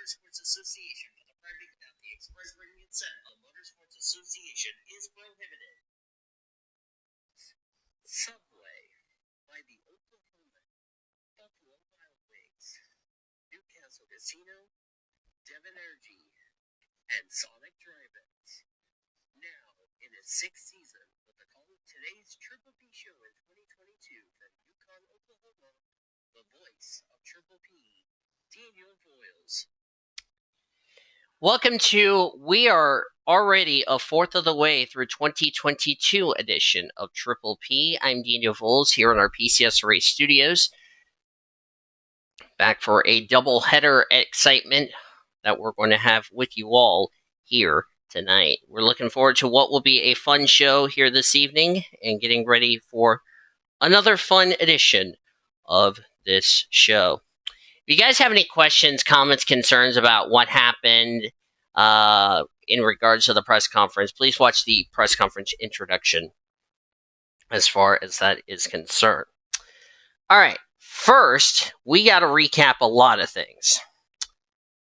Motorsports Association for the private that the express written consent of the Motorsports Association is prohibited. Subway by the Oklahoma Buffalo Wild Wings, Newcastle Casino, Devon Energy, and Sonic Drive-Ins. Now in its 6th season with the call of today's Triple P show in 2022 from Yukon, Oklahoma, the voice of Triple P, Daniel Voiles. Welcome to, we are already a fourth of the way through 2022 edition of Triple P. I'm Daniel Voiles here in our PCSRA studios. Back for a double header excitement that we're going to have with you all here tonight. We're looking forward to what will be a fun show here this evening and getting ready for another fun edition of this show. If you guys have any questions, comments, concerns about what happened in regards to the press conference, please watch the press conference introduction as far as that is concerned. All right, first, we got to recap a lot of things.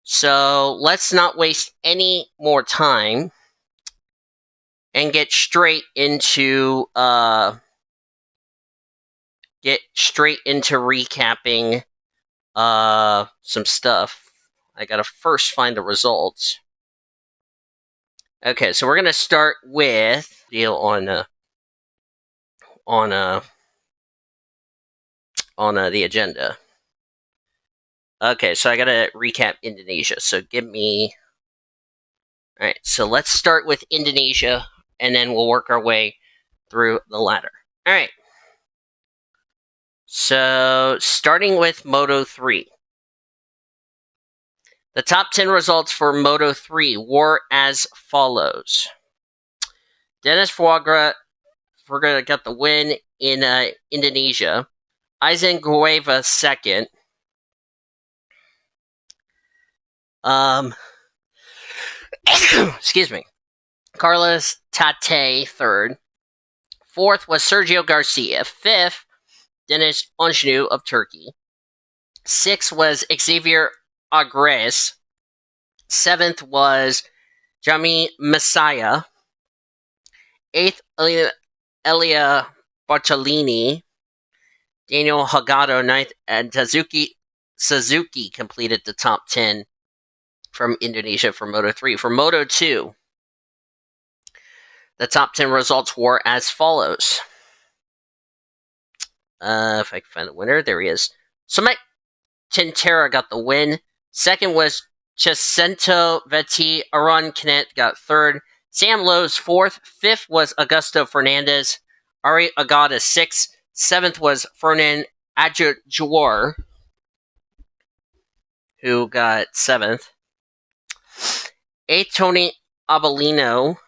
So let's not waste any more time and get straight into recapping some stuff. I gotta first find the results. Okay, so we're gonna start with deal on the agenda. Okay, so I gotta recap Indonesia. So give me. All right, so let's start with Indonesia, and then we'll work our way through the ladder. All right. So, starting with Moto 3. The top 10 results for Moto 3 were as follows. Dennis Fraga got the win in Indonesia. Aizen Gueva second. Excuse me. Carlos Tate third. Fourth was Sergio Garcia. Fifth, Deniz Onjnu of Turkey. Sixth was Xavier Agres. Seventh was Jami Messiah. Eighth, Elia Bartolini. Daniel Hagado ninth, and Suzuki completed the top 10 from Indonesia for Moto 3. For Moto 2, the top 10 results were as follows. If I can find the winner, there he is. Somek Tintera got the win. Second was Jacinto Vetti. Aron Canet got third. Sam Lowe's fourth. Fifth was Augusto Fernandez. Ari Agada sixth. Seventh was Fernand Adjuar, who got seventh. Eighth, Tony Abellino.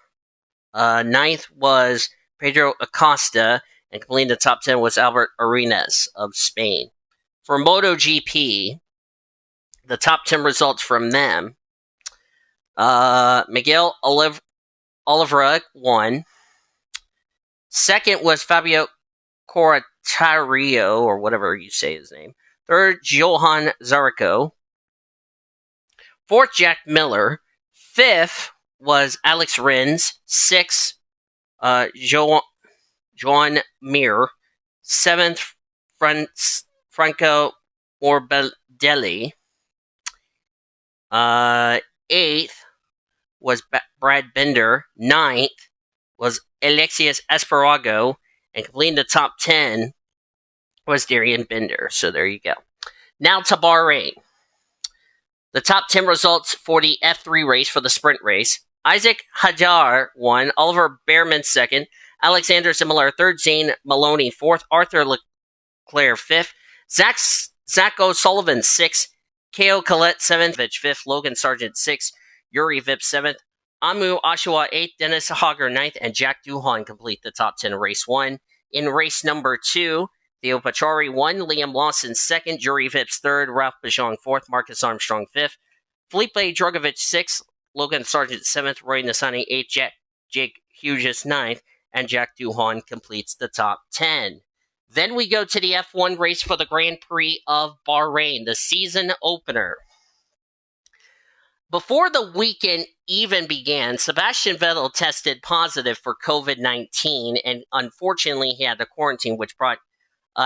Ninth was Pedro Acosta. And completing the top 10 was Albert Arenas of Spain. For MotoGP, the top 10 results from them, Miguel Oliveira won. Second was Fabio Cortario, or whatever you say his name. Third, Johan Zarco. Fourth, Jack Miller. Fifth was Alex Rins. Sixth, Joan Mir. Seventh, Franco Morbidelli. Eighth was Brad Binder. Ninth was Alexius Esparrago. And completing the top 10 was Darian Binder. So there you go. Now to Bahrain. The top 10 results for the F3 race, for the sprint race. Isaac Hadjar won. Oliver Behrman second. Alexander Similar third. Zane Maloney fourth. Arthur Leclerc fifth. Zach O'Sullivan sixth. Ko Collette seventh. Fifth. Logan Sargent sixth. Yuri Vip seventh. Amu Ashua eighth. Dennis Hager ninth. And Jack Duhan complete the top 10 race 1. In race number 2, Theo Pachari won. Liam Lawson second. Yuri Vips third. Ralph Bajong fourth. Marcus Armstrong fifth. Felipe Drogovic sixth. Logan Sargent seventh. Roy Nassani eighth. Jake Hughes ninth. And Jack Duhan completes the top 10. Then we go to the F1 race for the Grand Prix of Bahrain, the season opener. Before the weekend even began, Sebastian Vettel tested positive for COVID-19, and unfortunately, he had to quarantine, which brought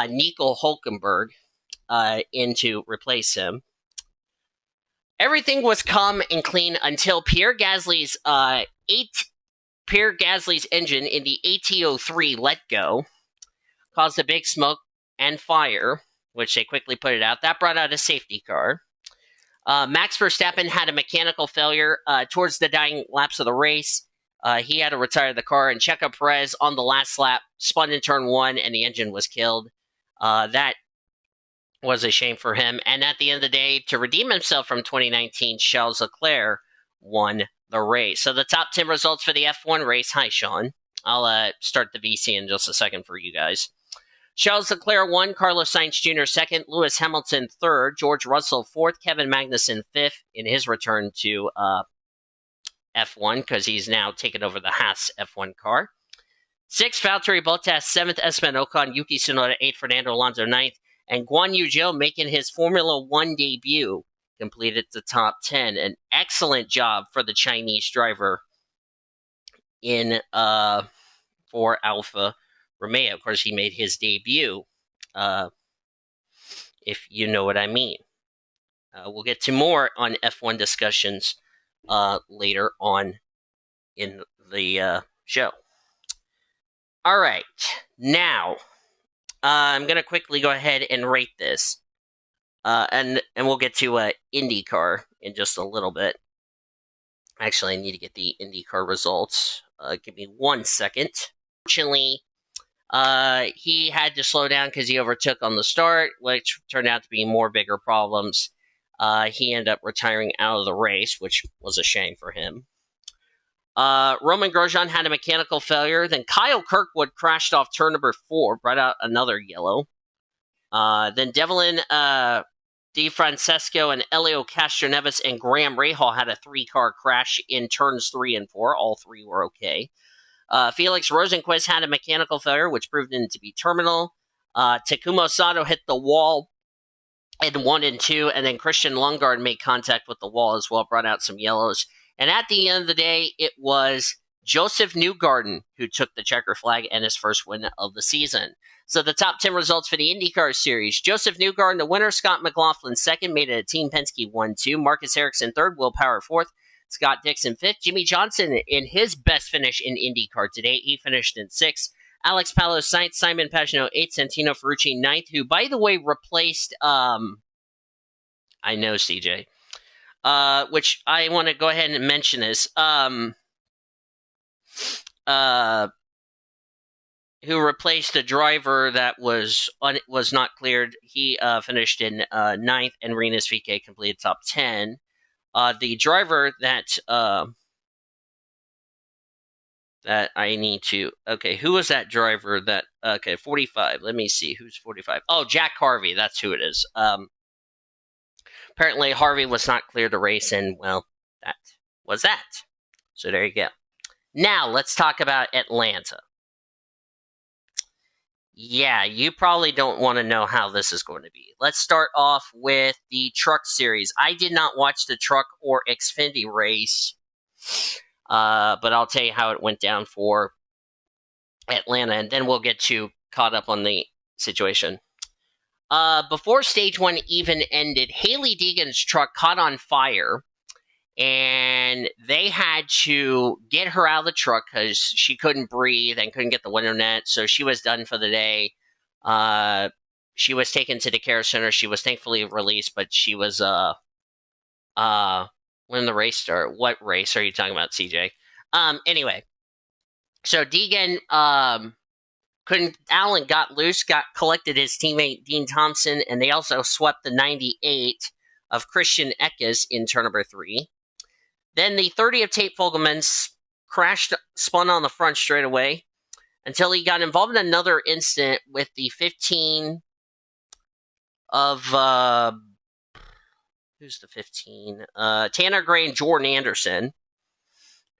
Nico Hulkenberg in to replace him. Everything was calm and clean until Pierre Gasly's engine in the AT03 let go, caused a big smoke and fire, which they quickly put it out. That brought out a safety car. Max Verstappen had a mechanical failure towards the dying laps of the race. He had to retire the car, and Checo Perez on the last lap spun in turn 1, and the engine was killed. That was a shame for him. And at the end of the day, to redeem himself from 2019, Charles Leclerc won the race. So the top 10 results for the F1 race. Hi, Sean. I'll start the VC in just a second for you guys. Charles Leclerc won, Carlos Sainz Jr. second, Lewis Hamilton third, George Russell fourth, Kevin Magnussen fifth in his return to F1 because he's now taken over the Haas F1 car. Sixth, Valtteri Bottas, seventh, Esteban Ocon, Yuki Tsunoda eighth, Fernando Alonso ninth, and Guan Yu Zhou making his Formula One debut completed the top 10. An excellent job for the Chinese driver in for Alfa Romeo. Of course, he made his debut, if you know what I mean. We'll get to more on F1 discussions later on in the show. All right, now I'm going to quickly go ahead and rate this, and we'll get to IndyCar in just a little bit. Actually, I need to get the IndyCar results. Give me 1 second. Fortunately, he had to slow down because he overtook on the start, which turned out to be more bigger problems. He ended up retiring out of the race, which was a shame for him. Roman Grosjean had a mechanical failure. Then Kyle Kirkwood crashed off turn number 4, brought out another yellow. Then Devlin DeFrancesco and Elio Castroneves and Graham Rahal had a 3-car crash in turns 3 and 4. All 3 were okay. Felix Rosenquist had a mechanical failure, which proved to be terminal. Takuma Sato hit the wall in 1 and 2, and then Christian Lundgaard made contact with the wall as well, brought out some yellows. And at the end of the day, it was Joseph Newgarden who took the checker flag and his first win of the season. So the top 10 results for the IndyCar Series. Joseph Newgarden, the winner. Scott McLaughlin, second. Made it a Team Penske 1-2. Marcus Ericsson, third. Will Power, fourth. Scott Dixon, fifth. Jimmy Johnson, in his best finish in IndyCar to date, he finished in sixth. Alex Palou, ninth. Simon Pagenaud, eighth. Santino Ferrucci, ninth, who, by the way, replaced, I know, CJ, which I want to go ahead and mention this, who replaced a driver that was not cleared. He finished in ninth, and Rinus VeeKay completed top 10. The driver that I need to... Okay, who was that driver that... Okay, 45. Let me see. Who's 45? Oh, Jack Harvey. That's who it is. Apparently, Harvey was not cleared to race, and, well, that was that. So there you go. Now, let's talk about Atlanta. Yeah, you probably don't want to know how this is going to be. Let's start off with the Truck Series. I did not watch the Truck or Xfinity race, but I'll tell you how it went down for Atlanta, and then we'll get you caught up on the situation. Before Stage 1 even ended, Hailie Deegan's truck caught on fire, and they had to get her out of the truck because she couldn't breathe and couldn't get the window net, so she was done for the day. She was taken to the care center. She was thankfully released, but she was, when the race started. What race are you talking about, CJ? Anyway, so Deegan, Allen got loose, collected his teammate Dean Thompson, and they also swept the 98 of Christian Eckes in turn number 3. Then the 30 of Tate Fogelman spun on the front straightaway until he got involved in another incident with the 15 of, who's the 15? Tanner Gray and Jordan Anderson,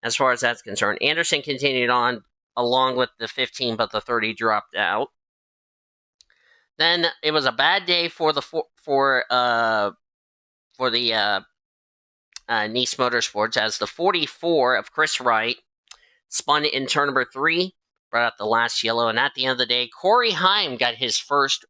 as far as that's concerned. Anderson continued on along with the 15, but the 30 dropped out. Then it was a bad day for the Nice Motorsports as the 44 of Chris Wright spun in turn number 3, brought out the last yellow, and at the end of the day, Corey Heim got his first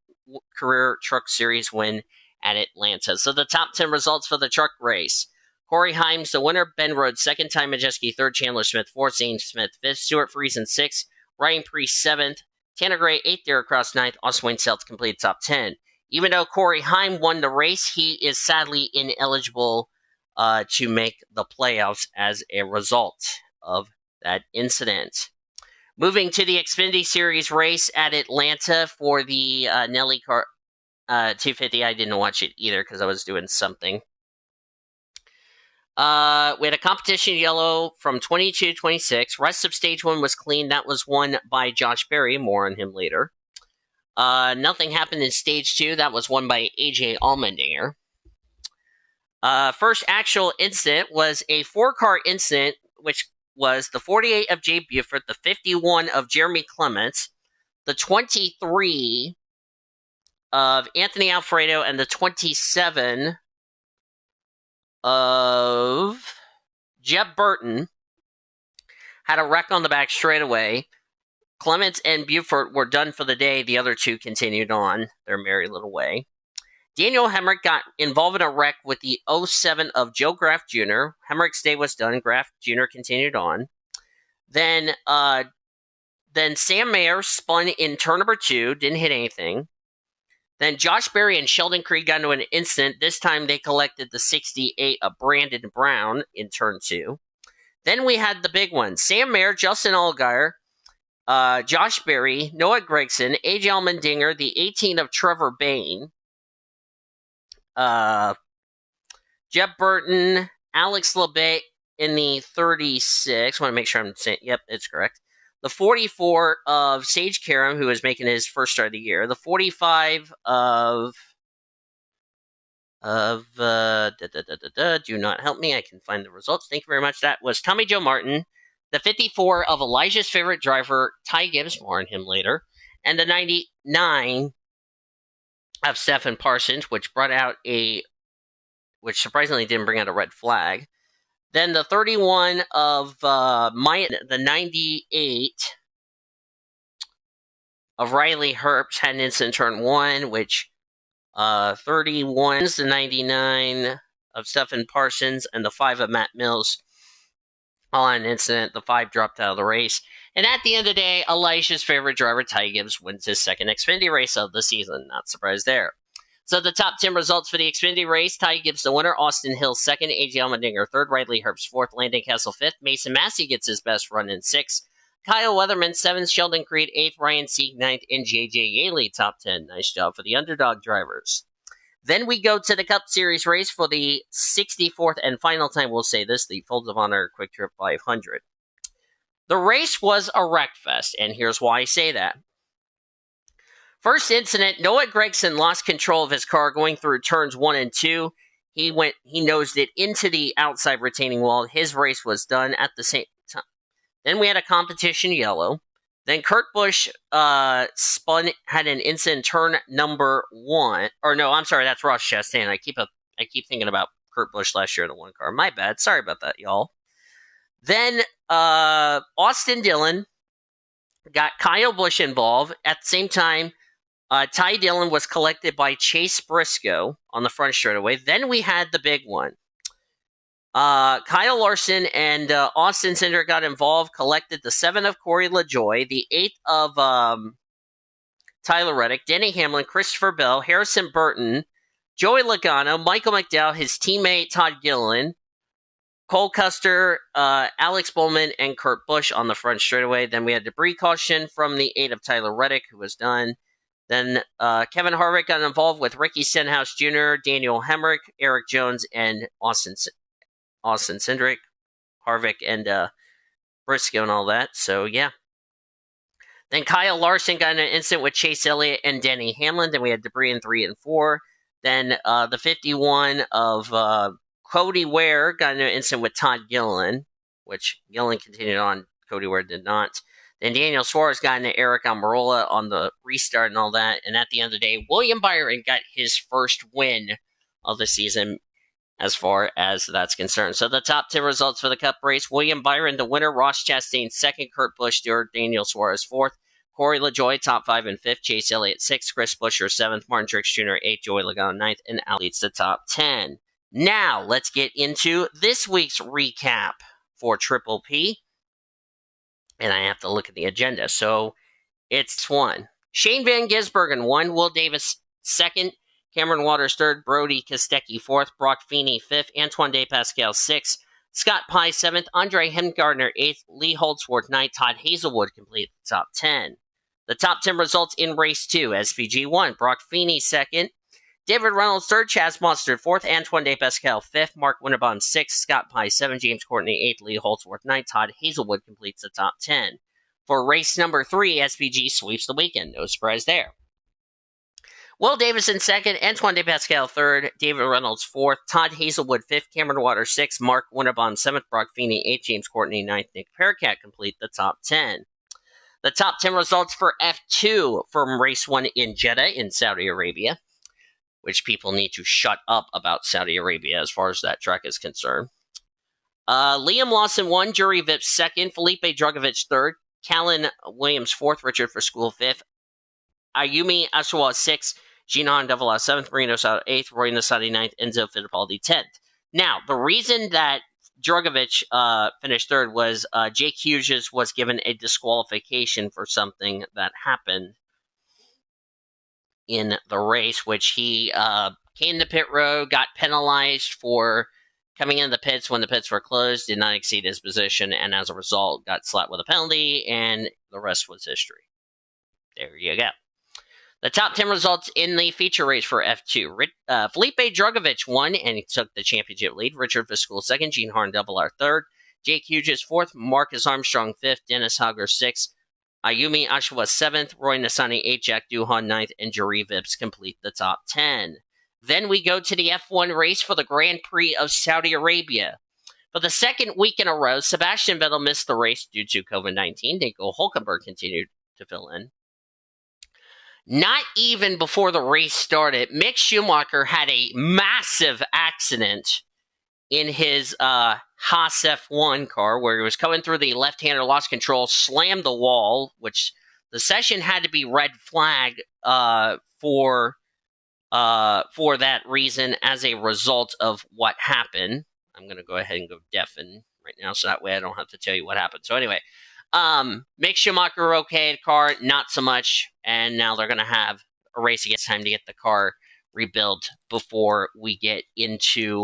career Truck Series win at Atlanta. So the top 10 results for the truck race. Corey Heim's the winner, Ben Rhodes second, Ty Majeski third, Chandler Smith fourth, Zane Smith fifth, Stuart Friesen sixth, Ryan Preece seventh, Tanner Gray eighth, Derek Cross ninth, Austin Wayne Seltz complete top 10. Even though Corey Heim won the race, he is sadly ineligible to make the playoffs as a result of that incident. Moving to the Xfinity Series race at Atlanta for the Nelly Car 250. I didn't watch it either because I was doing something. We had a competition yellow from 22 to 26. Rest of stage 1 was clean. That was won by Josh Berry. More on him later. Nothing happened in stage 2. That was won by AJ Allmendinger. First actual incident was a 4-car incident, which was the 48 of Jay Buford, the 51 of Jeremy Clements, the 23 of Anthony Alfredo, and the 27 of Jeb Burton had a wreck on the back straightaway. Clements and Buford were done for the day. The other two continued on their merry little way. Daniel Hemrick got involved in a wreck with the 07 of Joe Graff Jr. Hemrick's day was done. Graff Jr. continued on. Then Sam Mayer spun in turn number 2, didn't hit anything. Then Josh Berry and Sheldon Creed got into an incident. This time they collected the 68 of Brandon Brown in turn 2. Then we had the big one. Sam Mayer, Justin Allgaier, Josh Berry, Noah Gragson, AJ Allmendinger, the 18 of Trevor Bain, Jeb Burton, Alex LeBay in the 36. I want to make sure I'm saying, yep, it's correct. The 44 of Sage Karam, who is making his first start of the year. The 45 of do not help me. I can find the results. Thank you very much. That was Tommy Joe Martin. The 54 of Elijah's favorite driver, Ty Gibbs. More on him later. And the 99 of Stephen Parsons, which surprisingly didn't bring out a red flag. Then the 31 of the 98 of Riley Herbst had an incident in turn 1, which 31 is the 99 of Stephen Parsons, and the 5 of Matt Mills all on an incident. The 5 dropped out of the race. And at the end of the day, Elijah's favorite driver, Ty Gibbs, wins his second Xfinity race of the season. Not surprised there. So the top 10 results for the Xfinity race: Ty Gibbs the winner, Austin Hill second, AJ Allmendinger third, Riley Herbst fourth, Landon Castle fifth, Mason Massey gets his best run in 6th, Kyle Weatherman 7th, Sheldon Creed 8th, Ryan Sieg 9th, and JJ Yaley top 10. Nice job for the underdog drivers. Then we go to the Cup Series race for the 64th and final time, we'll say this, the Folds of Honor Quick Trip 500. The race was a wreckfest, and here's why I say that. First incident, Noah Gragson lost control of his car going through turns 1 and 2. He nosed it into the outside retaining wall. His race was done at the same time. Then we had a competition yellow. Then Kurt Busch had an incident turn number 1. Or no, I'm sorry, that's Ross Chastain. I keep thinking about Kurt Busch last year in the 1 car. My bad. Sorry about that, y'all. Then Austin Dillon got Kyle Busch involved. At the same time, Ty Dillon was collected by Chase Briscoe on the front straightaway. Then we had the big one. Kyle Larson and Austin Cindric got involved, collected the 7 of Corey LaJoie, the 8 of Tyler Reddick, Denny Hamlin, Christopher Bell, Harrison Burton, Joey Logano, Michael McDowell, his teammate Todd Gilliland, Cole Custer, Alex Bowman, and Kurt Busch on the front straightaway. Then we had debris caution from the 8 of Tyler Reddick, who was done. Then Kevin Harvick got involved with Ricky Stenhouse Jr., Daniel Hemrick, Eric Jones, and Austin Cindric, Harvick, and Briscoe and all that. So, yeah. Then Kyle Larson got in an incident with Chase Elliott and Denny Hamlin. Then we had debris in 3 and 4. Then the 51 of Cody Ware got in an incident with Todd Gilliland, which Gilliland continued on. Cody Ware did not. Then Daniel Suarez got into Eric Almirola on the restart and all that. And at the end of the day, William Byron got his first win of the season. as far as that's concerned. So the top 10 results for the Cup race: William Byron, the winner; Ross Chastain, second; Kurt Busch, third; Daniel Suarez, fourth; Corey LaJoie, top 5 and fifth; Chase Elliott, sixth; Chris Buescher, seventh; Martin Truex Jr., eighth; Joey Logano, ninth; and Al leads the top 10. Now, let's get into this week's recap for Triple P. And I have to look at the agenda. So, it's one. Shane Van Gisbergen, 1. Will Davis, 2nd. Cameron Waters, 3rd. Brody Kostecki, 4th. Brock Feeney, 5th. Antoine DePascal, 6th. Scott Pye, 7th. Andre Hemgardner, 8th. Lee Holdsworth, 9th. Todd Hazelwood complete the top 10. The top 10 results in race 2. SVG 1. Brock Feeney, 2nd. David Reynolds, 3rd. Chaz Mostert, 4th. Antoine DePascal, 5th. Mark Winterbottom, 6th. Scott Pye, 7th. James Courtney, 8th. Lee Holdsworth, 9th. Todd Hazelwood completes the top 10. For race number 3, SVG sweeps the weekend. No surprise there. Will Davison, 2nd. Antoine DePascal, 3rd. David Reynolds, 4th. Todd Hazelwood, 5th. Cameron Waters, 6th. Mark Winterbottom, 7th. Brock Feeney, 8th. James Courtney, 9th. Nick Perricat complete the top 10. The top 10 results for F2 from race 1 in Jeddah in Saudi Arabia, which people need to shut up about Saudi Arabia as far as that track is concerned. Liam Lawson, 1. Jury Vips, 2nd. Felipe Drugovich, 3rd. Callan Williams, 4th. Richard Verscool, 5th. Ayumi Ashawa, 6th. Ginan Davila, 7th. Marino Sato, 8th. Roy Nasati, 9th. Enzo Fittipaldi, 10th. Now, the reason that Drugovich finished 3rd was Jake Hughes was given a disqualification for something that happened in the race, which he came to pit road, got penalized for coming into the pits when the pits were closed, did not exceed his position, and as a result, got slapped with a penalty, and the rest was history. There you go. The top 10 results in the feature race for F2. Felipe Drugovich won, and he took the championship lead. Richard Verscool, 2nd. Gene Harn Double-R, 3rd. Jake Hughes, 4th. Marcus Armstrong, 5th. Dennis Hogger, 6th. Ayumi Ashawa, 7th. Roy Nasani, 8th. Jack Duhan, 9th. And Jari Vips complete the top 10. Then we go to the F1 race for the Grand Prix of Saudi Arabia. For the second week in a row, Sebastian Vettel missed the race due to COVID-19. Nico Hülkenberg continued to fill in. Not even before the race started, Mick Schumacher had a massive accident in his Haas F1 car where he was coming through the left-hander, lost control, slammed the wall, which the session had to be red flagged for that reason as a result of what happened. I'm going to go ahead and go deafen right now so that way I don't have to tell you what happened. So anyway, Mick Schumacher okay, car not so much, and now they're going to have a race against time to get the car rebuilt before we get into